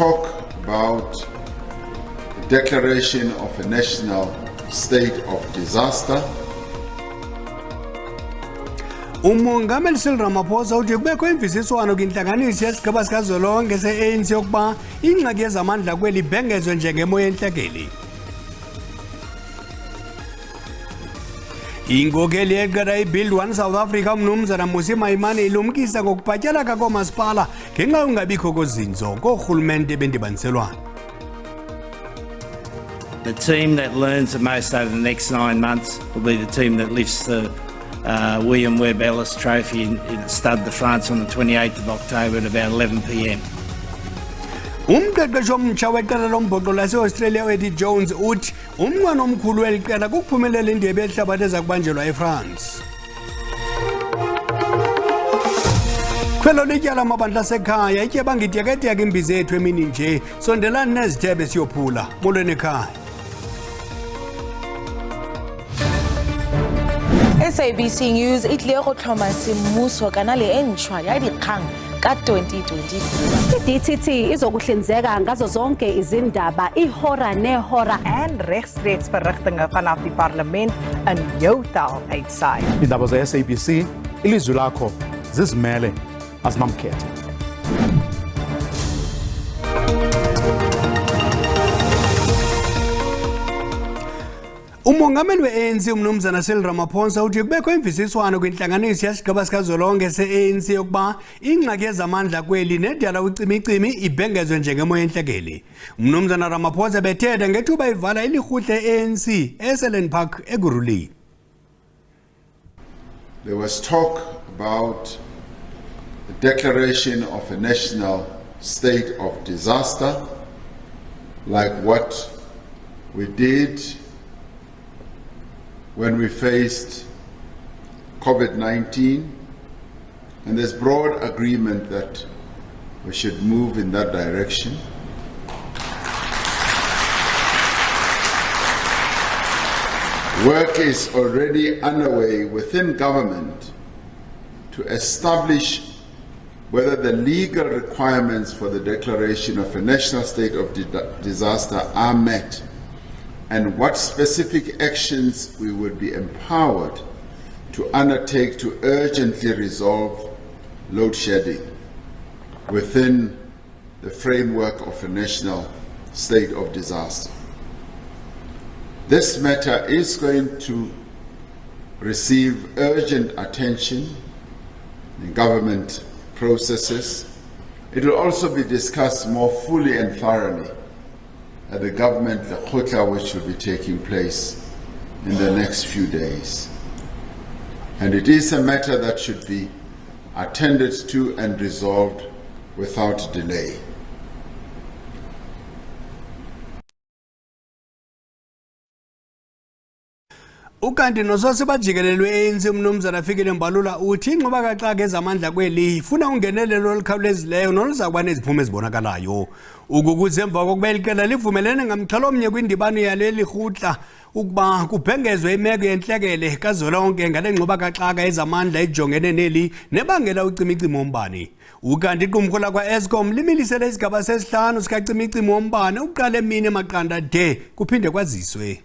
talk about the declaration of a national state of disaster. Umongameli Cyril Ramaphosa uthi kubekho imvisiswano kwintlanganiso yesigaba sikazwelonke se-ANC yokuba ingxaki yezamandla kweli ibhengezwe njengemo yentlekeli. Inkokeli yeqela iBuild One South Africa umnumzana Municipal ilumkisa ngokubhatyalaka koomasipala ngenxa yokungabikho kozinzo koorhulumente bendibaniselwano. The team that learns the most over the next 9 months will be the team that lifts the William Webb Ellis Trophy in Stade de France on the 28th of October at about 11 p.m. Umqeqeshi omtsha weqela lombhoxo lase-Australia Eddie Jones uthi umnqweno omkhulu weli qela kukuphumelela indebe yehlabathi eza kubanjelwa eFrance. Khwelo lityala amabandla asekhaya ityeba ngityeketyak imbizi yethu emini nje sondelani nezithebe siyophula molweni ekhaya. SABC News itlile go tlhoma semmuso kana le entshwa ya dikgang ka 2022. DTT izokuhlinzeka ngazo zonke izindaba ihora nehora en regstreeks verrigtinge vanaf die parlement in jou taal uitsaai. Iindaba ze-SABC ilizwi lakho zizimele azinamkhethe. Umongameli we-ANC umnumzana Cyril Ramaphosa uthi kubekho imvisiswano kwintlanganiso yesigaba sikazwelonke se-ANC yokuba ingxaki yezamandla kweli nedala ucimicimi ibhengezwe njengemo yentlekeli. Umnumzana Ramaphosa bethetha ngethuba ivala ilirhuhle e-ANC eSelen Park eGuruli. There was talk about the declaration of a national state of disaster, like what we did when we faced COVID-19, and there's broad agreement that we should move in that direction. Work is already underway within government to establish whether the legal requirements for the declaration of a national state of disaster are met, and what specific actions we would be empowered to undertake to urgently resolve load shedding within the framework of a national state of disaster. This matter is going to receive urgent attention in government processes. It will also be discussed more fully and thoroughly at the government Lekgotla, which will be taking place in the next few days. And it is a matter that should be attended to and resolved without delay. Ukanti nosose bajikelelwe e-ANC umnumzana Fikile Mbalula uthi inqoba kaxaka ezamandla kweli ifuna ungenelelo olukhawulezileyo noluzakuba neziphumo ezibonakalayo. Ukuze emva kokuba iqela livumelene ngamxhalo omnye kwindibano yaleli rhutla ukuba kubhengezwe imeko yentlekele kazwelonke ngale nqoba kaxaka ezamandla ejongene neli nebangela ucimicimi wombane. Ukanti iqumrhu lakwa-Eskom limilisele isigaba sesihlanu sikacimicimi wombane uqala emini emaqanda de kuphinde kwaziswe.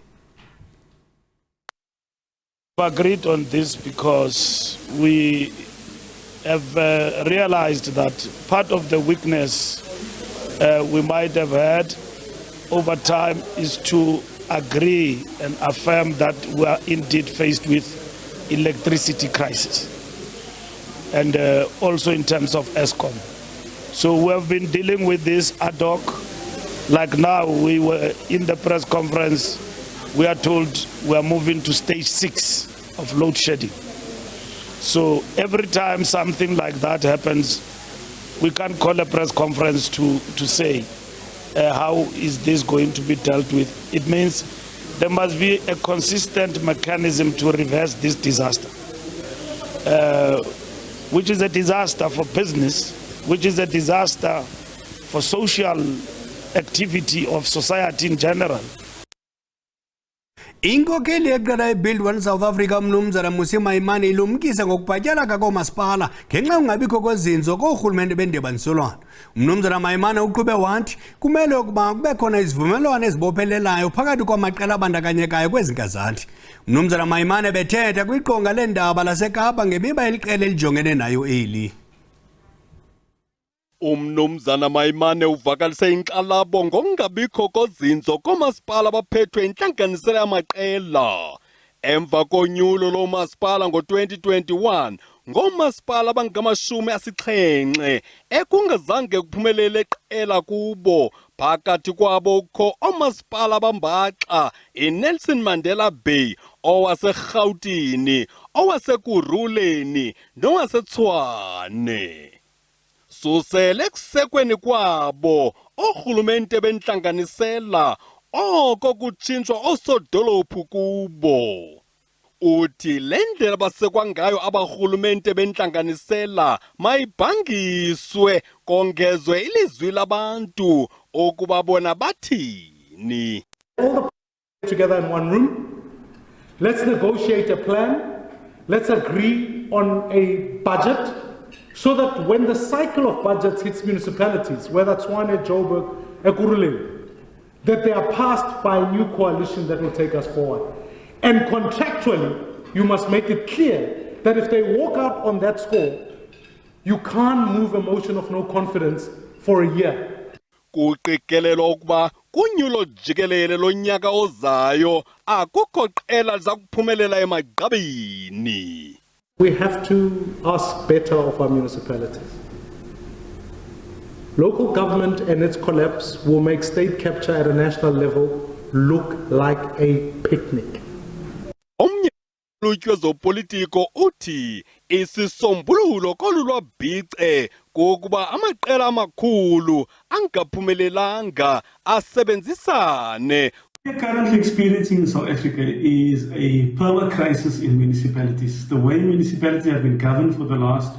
We agreed on this because we have realized that part of the weakness we might have had over time is to agree and affirm that we are indeed faced with electricity crisis, and also in terms of Eskom. So we have been dealing with this ad hoc. Like now, we were in the press conference, we are told we are moving to stage 6 of load shedding. So every time something like that happens, we can't call a press conference to say how is this going to be dealt with. It means there must be a consistent mechanism to reverse this disaster, which is a disaster for business, which is a disaster for social activity of society in general. Inkokeli yeqela eBuild One South Africa umnumzana Municipal ilumkisa ngokubhatyala komasipala ngenxa ungabikho kwezinzo koorhulumente bendibaniselwano. Umnumzana Maimane uqhube wathi kumele ukuba kube khona izivumelwano ezibophelelayo phakathi kwamaqela abandakanyekayo kwezi nkazanti. Umnumzana Maimane bethetha kwiqonga leendaba laseKapa ngemiba eliqela elijongene nayo eli. Umnumzana Maimane uvakalise inkxalabo ngokungabikho kozinzo komasipala abaphethwe intlanganisela yamaqela. Emva konyulo lomasipala ngo-2021 ngomasipala abangama-70 ekungazange kuphumelele eqela kubo, phakathi kwabo kukho omasipala abambaxa iNelson Mandela Bay, owaseRhawutini, owaseKuruleni nowaseTshwane. Susele ekusekweni kwabo orhulumente bentlanganisela oko kutshintshwa osodolophu kubo. Uthi le ndlela basekwa ngayo abarhulumente bentlanganisela mayibhangiswe kongezwe ilizwi labantu ukuba bona bathini. All the together in one room. Let's negotiate a plan. Let's agree on a budget, so that when the cycle of budgets hits municipalities, whether Tshwane, Joburg, Ekurhuleni, that they are passed by a new coalition that will take us forward. And contractually, you must make it clear that if they walk out on that score, you can't move a motion of no confidence for a year. Kuqikelelwa ukuba kunyulo jikelele lonyaka ozayo akukho qela zakuphumelela emagqabini. We have to ask better of our municipalities. Local government and its collapse will make state capture at a national level look like a picnic. Omnye zopolitiko uthi isisombululo kolulwabhice kokuba amaqela amakhulu angaphumelelanga asebenzisane. What we're currently experiencing in South Africa is a perma crisis in municipalities. The way municipalities have been governed for the last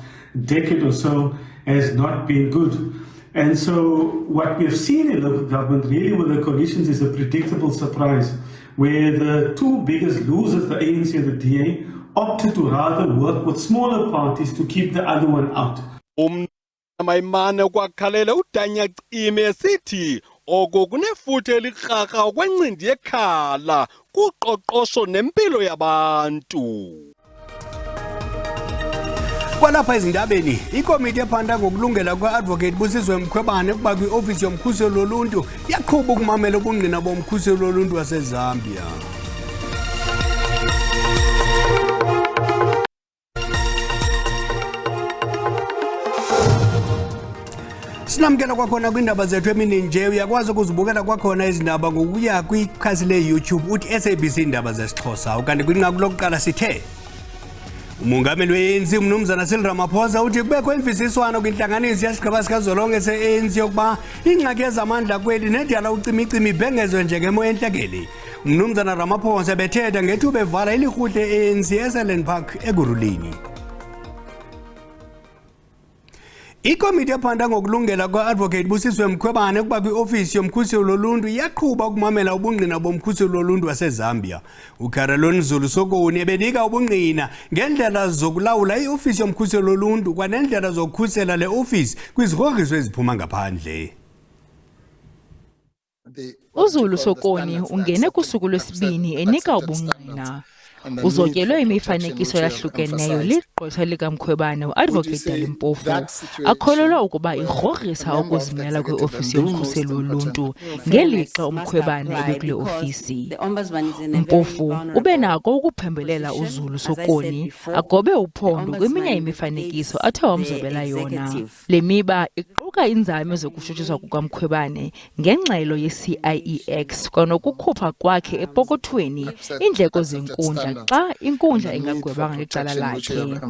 decade or so has not been good. And so what we have seen in local government really with the coalitions is a predictable surprise, where the two biggest losers, the ANC and the DA, opted to rather work with smaller parties to keep the other one out. Maimane kwakhalele udanya cime esithi oko kunefuthe elikraka okwencindi yekhala kuqoqosho nempilo yabantu. Kwalapha ezindabeni, ikomiti ephanda ngokulungela kwa-advocate Busiswe Mkhwebane ukuba kwi-ofisi yomkhuseli woluntu yaqhuba ukumamela ubungqina bomkhuseli woluntu waseZambia. Sinamkela kwakhona kwiindaba zethu emini nje, uyakwazi ukuzibukela kwakhona izindaba ngokuya kwikhasi le-YouTube uthi SABC Iindaba zesiXhosa. Ukanti kwinqaku lokuqala sithe umongameli we-ANC umnumzana Cyril Ramaphosa uthi kubekho imvisiswano kwintlanganiso yasigqiba sikazwelonke se-ANC yokuba ingxaki yezamandla kweli nedala ucimicimi ibhengezwe njengemo yentlekeli. Umnumzana Ramaphosa bethetha ngethuba evala ilirhuhle le-ANC eSalent Park eKuruleni. Ikomiti ephanda ngokulungela kwa-advocate Busiswe Mkhwebane ukuba kwi-ofisi yomkhuseli woluntu yaqhuba ukumamela ubungqina bomkhuseli woluntu waseZambia. uCarolyn Zulu Sokoni ebenika ubungqina ngendlela zokulawula i-ofisi yomkhuseli woluntu kwanendlela zokukhusela le ofisi kwizigrogriso eziphuma ngaphandle. uZulu Sokoni ungene kusuku lwesibini enika ubungqina. Uzotyelwe imifanekiso yahlukeneyo ligqwetha likamkhwebane uadvocate Dalimpofu akholelwa ukuba igrogrisa ukuzimela kweofisi yomkhuseli woluntu ngelixa umkhwebane ebekule ofisi. Mpofu ubenako ukuphembelela uZulu Sokoni agobe uphondo kweminye imifanekiso athe wamzobela yona. Le miba iquka inzame zokushutshiswa kukamkhwebane ngengxelo ye-CIEX kwanokukhupha kwakhe epokothweni iindleko zenkundla xa inkundla ingagwebanga ngecala lakhe.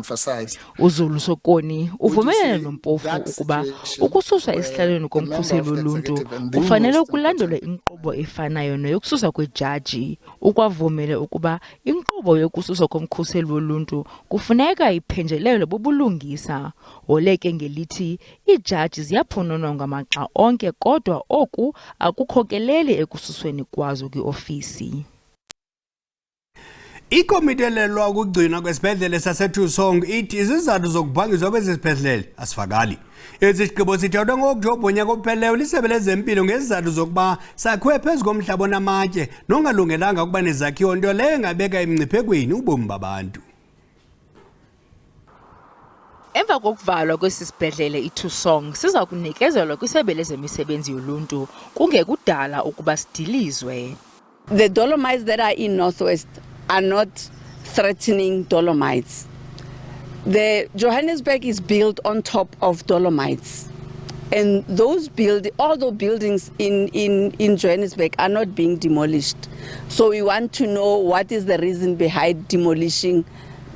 uZulu Sokoni uvumelana noMpofu ukuba ukususwa esihlalweni komkhuseli woluntu kufanele ukulandelwe inkqubo efanayo neyokususwa kwejaji. Ukwavumele ukuba inkqubo yokususwa komkhuseli woluntu kufuneka iphenjelelwe bubulungisa, oleke ngelithi iijaji ziyaphononongwa ngamaxa onke kodwa oku akukhokeleli ekususweni kwazo kwiofisi. Ikomiti elelwa ukugcinwa kwesibhedlele saseTusong ithi izizathu zokubhangiswa kwesibhedlele asifakali. Isigqibo sithathwa ngokuJob nyaka opheleyo lisebe lezempilo ngezizathu zokuba sakhiwe phezu komhlaba onamatye nongalungelanga ukuba nezakhiwo nto leyo engabeka emngciphekweni ubomi babantu. Emva kokuvalwa kwesibhedlele iTusong siza kunikezelwa kwisebe lezemisebenzi yoluntu kungekudala ukuba sidilizwe. The Dolomites that are in Northwest are not threatening Dolomites. The Johannesburg is built on top of Dolomites, and all the buildings in Johannesburg are not being demolished. So we want to know what is the reason behind demolishing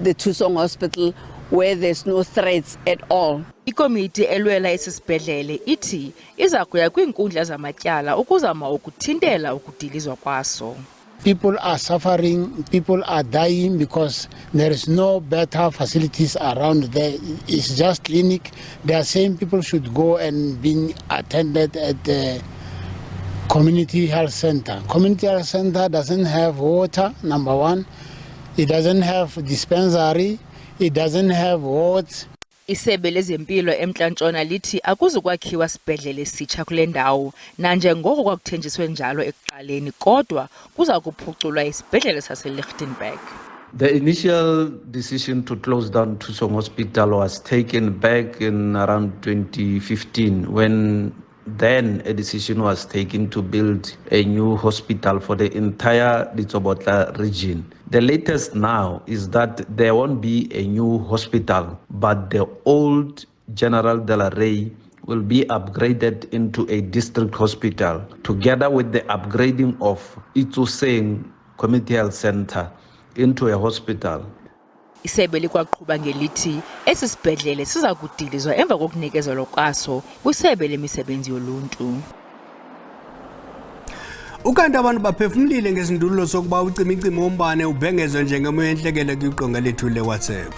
the Tusong Hospital where there's no threats at all. Ikomiti elwela esibhedlele ithi iza kuya kwiinkundla zamatyala ukuzama ukuthintela ukudilizwa kwaso. People are suffering, people are dying because there is no better facilities around there. It's just clinic. They are saying people should go and be attended at the community health center. Community health center doesn't have water, number one. It doesn't have dispensary. It doesn't have wards. Isebe lezempilo eMntla-Ntshona lithi akuzukwakhiwa sibhedlele sitsha kule ndawo nanjengoko kwakuthenjiswe njalo ekuqaleni kodwa kuza kuphuculwa isibhedlele saseLichtenburg. The initial decision to close down Tusong Hospital was taken back in around 2015 when then a decision was taken to build a new hospital for the entire Litsobotla region. The latest now is that there won't be a new hospital, but the old General de la Rey will be upgraded into a district hospital, together with the upgrading of Itusseng Community Health Center into a hospital. Isebe likwaqhuba ngelithi esi sibhedlele siza kudilizwa emva kokunikezelwa kwaso kwisebe lemisebenzi yoluntu. Ukanti abantu baphefumlile ngesindulo sokuba ucimicimi wombane ubhengezwe njengemoya enhlekele kwiqonga lethu leWhatsApp.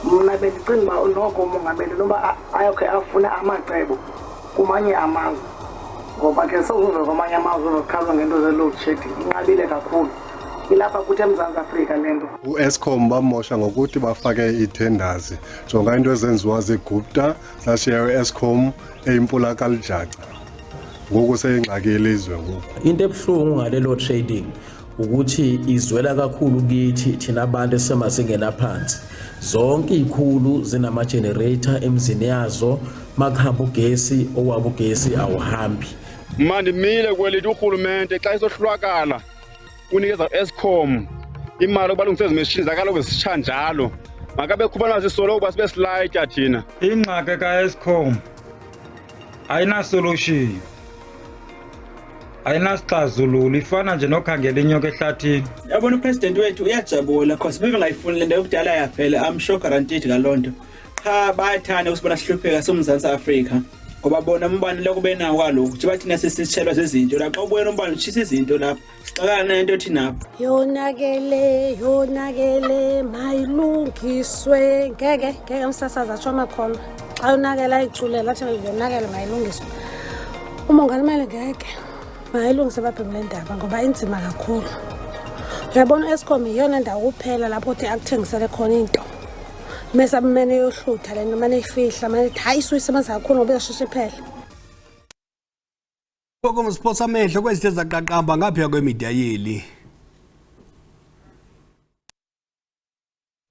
Mna bendicinga uba noko umongameli noba ayokhe afuna amacebo kumanye amazwe ngoba ke sekuve kwamanye amazwe uzokhalwa ngento ze-load shedding inqabile kakhulu. Ilapha kuthi eMzantsi Afrika lento. U-Eskom bamosha ngokuthi bafake ii-tenders jonga into ezenziwa zeGupta zashiya u-Eskom eyimpula kalijaca ngoku seyingxaki yelizwe ngoku. Into ebuhlungu ngale load shedding ukuthi izwela kakhulu kithi thina abantu esemasingena phansi. Zonke izikhulu zinama generator emzini yazo makuhamba ugesi owabo ugesi awuhambi. Mandimile kwelithi urhulumente xa isohlwakala unikeza Eskom imali obalungisa ezimeshini zakaloku zisitsha njalo makabe khubana sisolo kuba sibe slayitya thina. Ingxaki ka-Eskom ayina solution, ayinasixazululo, ifana nje nokhangela inyoka ehlathini. Yabona upresident wethu uyajabula because bengayifuni le nto yokudala yaphela. I'm sure guaranteed ngalonto. Cha bayathanda usibona sihlupheka soMzantsi Afrika ngoba bona umbane lokube nawo kaloku nje bathina sesitshelwa zezinto la xa ubona umbane utshisa izinto lapha sixakana nento thina yonakele mayilungiswe ngeke umsasaza ashoma khona xa yonakela ayiculela athi yonakele mayilungiswe. Umongameli ngeke mayilungise baphemule ndaba ngoba inzima kakhulu. Uyabona Eskom iyona ndawo kuphela lapho uthi akuthengisele khona into mase abumene yohlutha lento manje ifihla manje hayi suyisebenza kakhulu ngoba yasheshe phela. Sports amehlo kwezithe zaqaqamba ngaphya kwemedia yeli.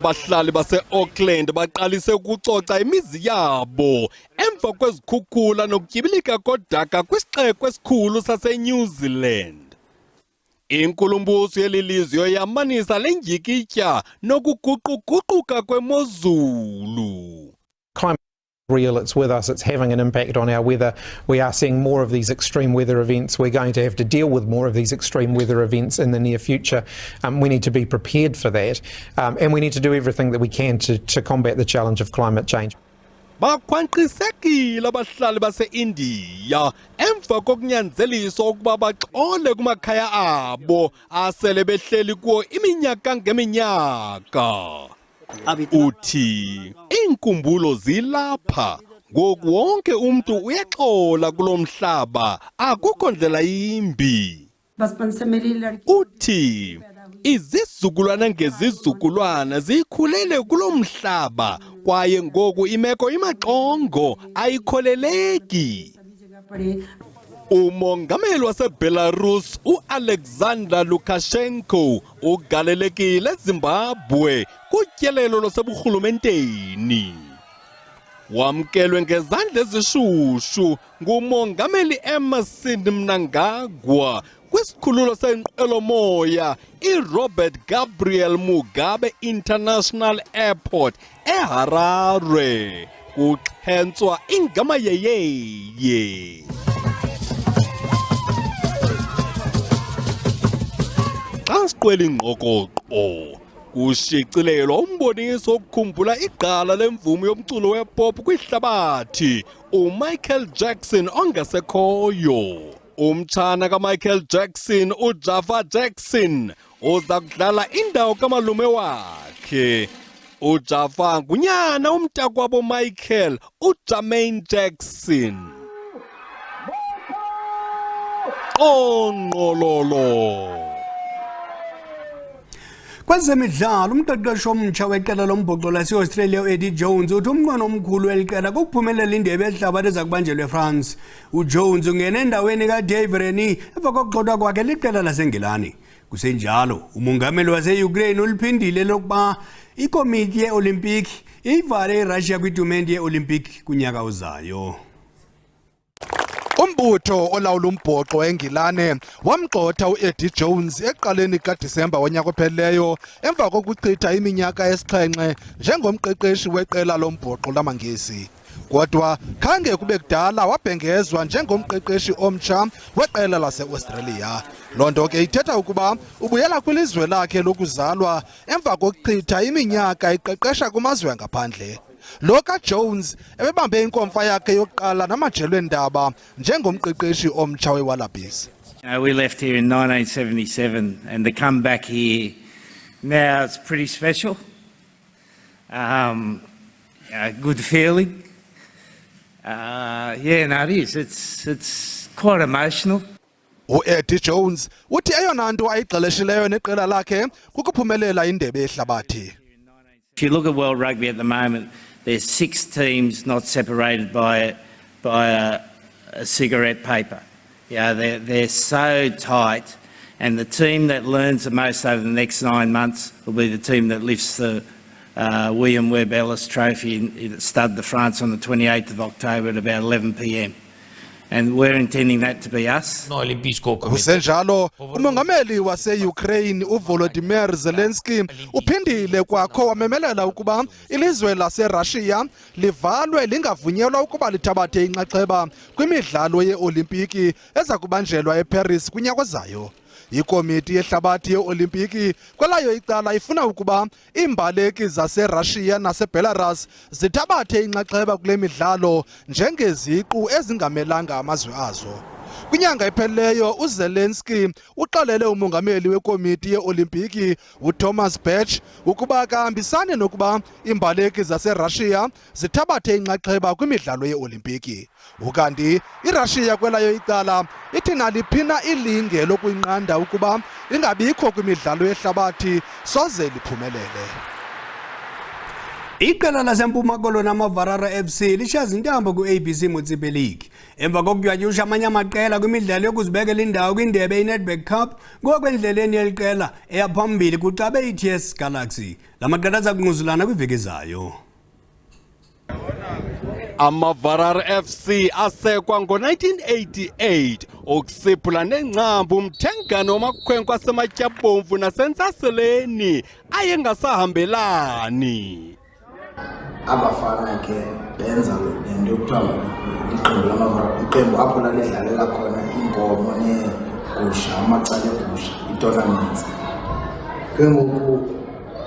Abahlali base-Auckland baqalise ukucoca imizi yabo emva kwezikhukhula nokutyibilika kodaka kwisixeko esikhulu saseNew Zealand. Inkulumbuso yelilizwe yamanisa lendyikitya nokuguquguquka kwemozulu. Real, it's with us, it's having an impact on our weather. We are seeing more of these extreme weather events. We're going to have to deal with more of these extreme weather events in the near future. We need to be prepared for that, and we need to do everything that we can to combat the challenge of climate change. Bakhwanqisekile abahlali base-India emva kokunyanzeliswa ukuba baxole kumakhaya abo asele behleli kuwo iminyaka ngeminyaka. Uthi inkumbulo zilapha ngoku wonke umuntu uyaxola kulomhlaba akukho ndlela yimbi. Uthi izizukulwana ngezizukulwana zikhulele kulomhlaba kwaye ngoku imeko imaxongo ayikholeleki. Umongameli waseBelarus uAlexander Lukashenko ugalelekile eZimbabwe kutyelelo lwaseburhulumenteni. Wamkelwe ngezandla ezishushu ngumongameli Emerson Mnangagwa kwisikhululo senqwelomoya iRobert Gabriel Mugabe International Airport eHarare kuxhentswa ingama yeyeye. Xa siqwela ingqokoqo kushicilelwa umboniso wokukhumbula igqala lemvumo yomculo wepop kwihlabathi uMichael Jackson ongasekhoyo. Umtshana kaMichael Jackson uJaffa Jackson uza kudlala indawo kamalume wakhe. uJaffa ngunyana umntakwabo Michael uJermaine Jackson. Onqololo. Kwezemidlalo umqeqeshi omtsha weqela lombhoxo lase-Australia uEddie Jones uthi umnqweno omkhulu weliqela kukuphumelela indebe yehlabathi eza kubanjelwa eFrance. uJones ungene endaweni kaDave Rennie emva kokugxothwa kwakhe liqela laseNgilani. Kusenjalo umongameli wase-Ukraine uliphindile lokuba ikomiti ye-Olimpiki ivale iRussia kwitumente ye-Olimpiki kunyaka ozayo. Umbutho olawula umbhoxo eNgilane wamgxotha uEddie Jones ekuqaleni kaDisemba wonyaka ophelileyo emva kokuchitha iminyaka esixhenxe njengomqeqeshi weqela lombhoxo lamaNgesi. Kodwa khange kube kudala wabhengezwa njengomqeqeshi omtsha weqela lase-Australia. Loo nto ke ithetha ukuba ubuyela kwilizwe lakhe lokuzalwa emva kokuchitha iminyaka eqeqesha kumazwe angaphandle. Loka Jones ebebambe inkomfa yakhe yokuqala namajelo eendaba njengomqeqeshi omtsha weWallabies. We left here in 1977 and to come back here now it's pretty special. Good feeling. It is. It's quite emotional. uEddie Jones uthi eyona nto ayigqaleshileyo neqela lakhe kukuphumelela indebe yehlabathi. If you look at World Rugby at the moment, there's 6 teams not separated by a cigarette paper. Yeah, they're so tight, and the team that learns the most over the next 9 months will be the team that lifts the William Webb Ellis Trophy in Stade de France on the 28th of October at about 11 p.m. And we're intending that to be us. Kusenjalo umongameli wase-Ukraine uVolodymyr Zelensky uphindile kwakho wamemelela ukuba ilizwe laseRussia livalwe lingavunyelwa ukuba lithabathe inxaxheba kwimidlalo ye-Olimpiki eza kubanjelwa eParis kunyaka ozayo. Ikomiti yehlabathi ye-Olimpiki kwelayo icala ifuna ukuba iimbaleki zaseRussia naseBelarus zithabathe inxaxheba kule midlalo njengeziqu ezingamelanga amazwe azo. Kwinyanga ephelileyo uZelensky uxelele umongameli wekomiti ye-Olimpiki uThomas Bach ukuba akahambisane nokuba iimbaleki zaseRussia zithabathe inxaxheba kwimidlalo ye-Olimpiki. Ukanti iRussia kwelayo icala ithi naliphina ilinge lokuyinqanda ukuba ingabikho kwimidlalo yehlabathi soze liphumelele. Iqela laseMpuma Koloni amaVarara FC lishaza intambo ku-ABC Municipal League. Emva kokuyatyusha amanye amaqela kwimidlalo yokuzibekela indawo kwindebe yeNedbank Cup ngokwendleleni yeliqela eyaphambili kuxabe iTS Galaxy. La maqela aza kungquzulana kwiveki ezayo. AmaVarara FC asekwa ngo-1988 ukusiphula nengcambu umthengane wamakhwenkwe asematyabomvu nasentsaseleni ayengasahambelani. Abafana ke benza lento yokuthiwa iqembu lamaVarara, iqembu apho lalidlalela khona inkomo neegusha, amacala egusha, itournaments. Ke ngoku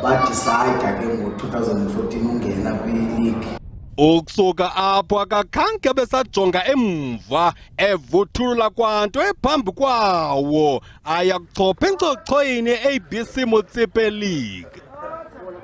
badicide ke ngo-2014 ungena kwi-league. Ukusuka apho akakhange besajonga emva evuthulula kwanto ephambi kwawo aya kuchopha encochoyini ye-ABC Municipal League.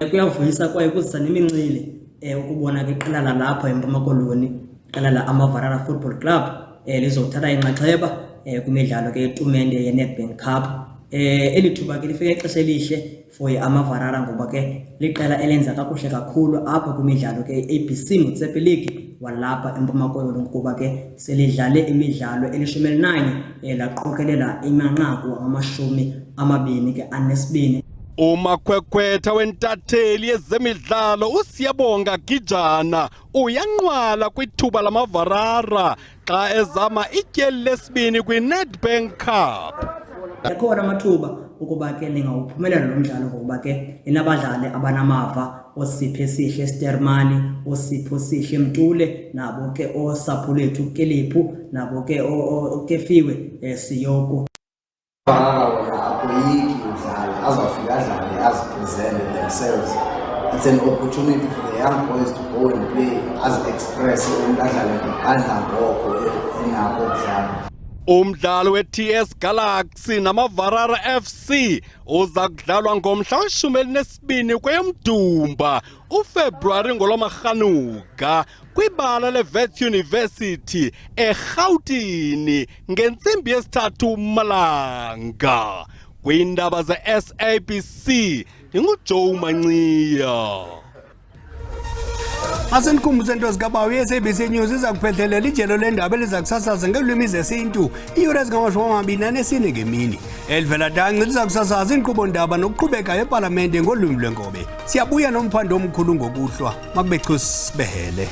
Kuyavuyisa kwaye kuzisa nemincili ukubona ke iqela lalapha eMpuma Koloni, iqela la amaVarara Football Club lizothatha inxaxheba kwimidlalo ke itumente ye-Nedbank Cup. Eli thuba ke lifike ixesha elihle for amavarara ngoba ke liqela elenza kakuhle kakhulu apha kwimidlalo ke ABC Municipal League walapha eMpuma Koloni ngokuba ke selidlale imidlalo eli-11 laqokelela imanqaku amashumi ke anesibini. Umakhwekhwetha wentatheli yezemidlalo uSiyabonga Gijana uyanqwala kwithuba lamavarara xa ezama ityeli lesibini kwi-Nedbank Cup. Yakhona amathuba ukuba ke lingawuphumelela lo mdlalo ngokuba ke inabadlali abanamava oSipho Sihle Stermani, oSipho Sihle Mtule, nabo ke oSaphulethu Kelepu, nabo ke oKefiwe Siyoko. Themselves. It's an opportunity for the young boys to go and play as express Umdlalo we-TS Galaxy namavarara FC uza kudlalwa ngomhla we-12 kweyoMdumba uFebruwari ngolwamaRhanuga kwibala leVets University eRhawutini ngentsimbi yesithathu malanga. Kwiindaba ze-SABC ndinguJoe Mancia. Asenikumbuse nto zikabawo i-SABC News iza kuphethelela ijelo lendaba eliza kusasaza ngeelwimi zesintu iiyure ezingama-24 ngemini. Elivela danci liza kusasaza iinkqubo-ndaba nokuqhubekayo epalamente ngolwimi lwenkobe. Siyabuya nomphando omkhulu ngokuhlwa makube chus behele.